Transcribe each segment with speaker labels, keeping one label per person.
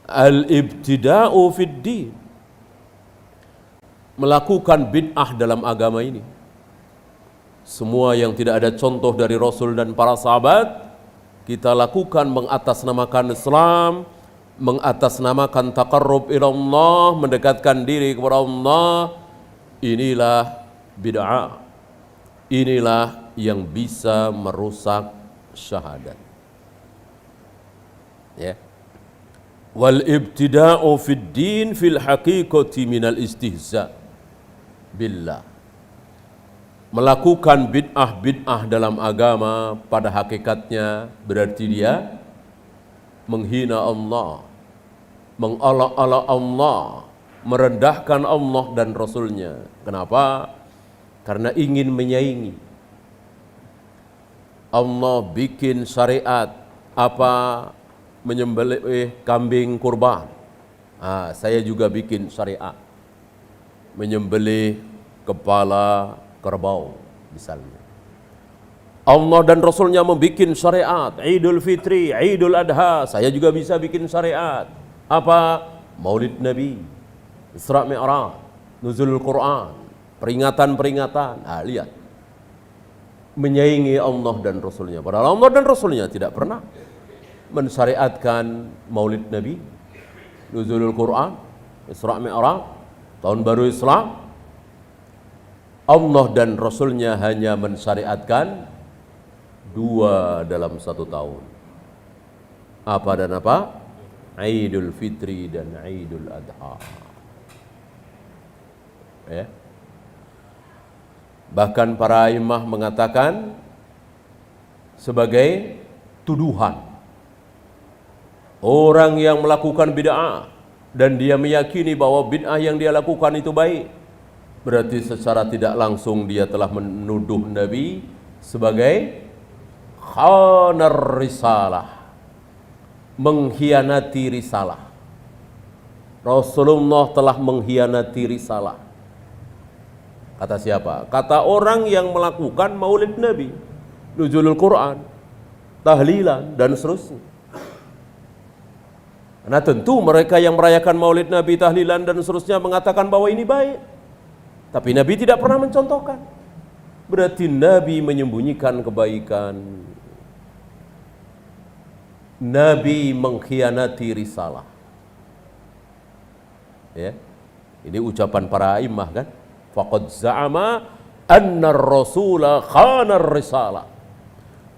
Speaker 1: Al-ibtida'u fid din, melakukan bid'ah dalam agama ini. Semua yang tidak ada contoh dari Rasul dan para sahabat, kita lakukan mengatasnamakan Islam, mengatasnamakan taqarrub ila Allah, mendekatkan diri kepada Allah. Inilah bid'ah. Inilah yang bisa merusak syahadat. Ya. Wal ibtida'u fid din fil haqiqati minal istihza billah. Melakukan bid'ah dalam agama pada hakikatnya berarti dia menghina Allah, mengolok-olok Allah, merendahkan Allah dan Rasulnya. Kenapa? Karena ingin menyaingi. Allah bikin syariat apa menyembelih kambing kurban. Saya juga bikin syariat menyembelih kepala kerbau misalnya. Allah dan Rasulnya membikin syariat Idul Fitri, Idul Adha, saya juga bisa bikin syariat. Apa? Maulid Nabi, Isra Mi'raj, Nuzulul Quran, peringatan-peringatan. Lihat, menyaingi Allah dan Rasulnya. Padahal Allah dan Rasulnya tidak pernah mensyariatkan Maulid Nabi, Nuzulul Quran, Isra Mi'raj, Tahun Baru Islam. Allah dan Rasulnya hanya mensyariatkan 2 dalam 1 tahun. Apa dan apa? Idul Fitri dan Idul Adha. Ya. Bahkan para imam mengatakan sebagai tuduhan, orang yang melakukan bid'ah dan dia meyakini bahwa bid'ah yang dia lakukan itu baik, berarti secara tidak langsung dia telah menuduh Nabi sebagai khanar risalah, mengkhianati risalah. Rasulullah telah mengkhianati risalah. Kata siapa? Kata orang yang melakukan Maulid Nabi, Nuzulul Quran, tahlilan dan seterusnya. Nah tentu mereka yang merayakan Maulid Nabi, tahlilan dan seterusnya mengatakan bahwa ini baik. Tapi Nabi tidak pernah mencontohkan. Berarti Nabi menyembunyikan kebaikan. Nabi mengkhianati risalah. Ya. Ini ucapan para imam kan? Faqad za'ama anna ar-rasula khana ar-risalah.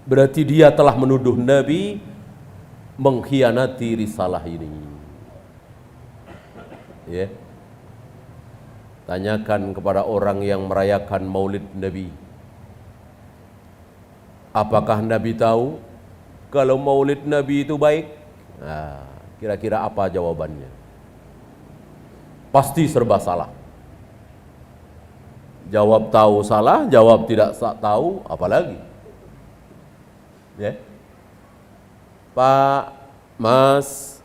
Speaker 1: Berarti dia telah menuduh Nabi mengkhianati risalah ini. Ya. Tanyakan kepada orang yang merayakan Maulid Nabi, apakah Nabi tahu kalau Maulid Nabi itu baik? Kira-kira apa jawabannya? Pasti serba salah. Jawab tahu salah, jawab tidak tahu, apalagi. Ya. Pak, Mas,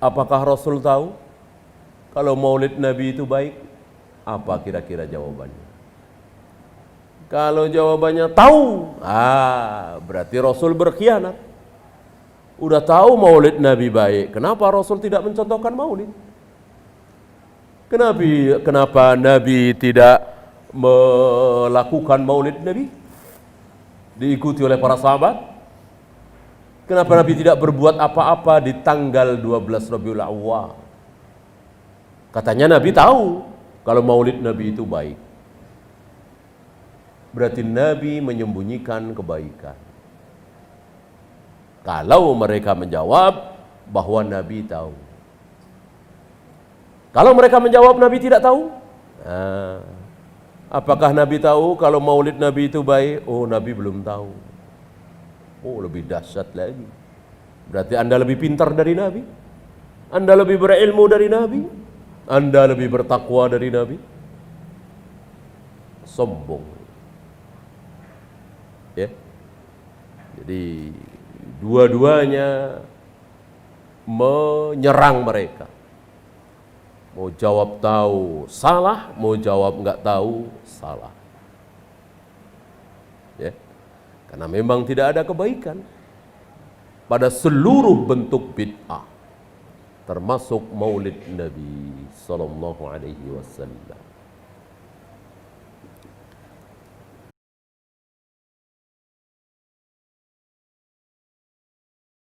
Speaker 1: apakah Rasul tahu kalau Maulid Nabi itu baik? Apa kira-kira jawabannya? Kalau jawabannya tahu, berarti Rasul berkhianat. Udah tahu Maulid Nabi baik, kenapa Rasul tidak mencontohkan Maulid? Kenapa Nabi tidak melakukan Maulid Nabi? Diikuti oleh para sahabat. Kenapa Nabi tidak berbuat apa-apa di tanggal 12 Rabiul Awwal? Katanya Nabi tahu kalau Maulid Nabi itu baik. Berarti Nabi menyembunyikan kebaikan. Kalau mereka menjawab bahwa Nabi tahu. Kalau mereka menjawab Nabi tidak tahu, apakah Nabi tahu kalau Maulid Nabi itu baik? Oh, Nabi belum tahu. Oh, lebih dahsyat lagi. Berarti Anda lebih pintar dari Nabi, Anda lebih berilmu dari Nabi, Anda lebih bertakwa dari Nabi. Sombong. Ya. Jadi dua-duanya menyerang mereka. Mau jawab tahu salah, mau jawab enggak tahu salah. Ya. Karena memang tidak ada kebaikan pada seluruh bentuk bid'ah. termasuk Maulid Nabi sallallahu alaihi wasallam.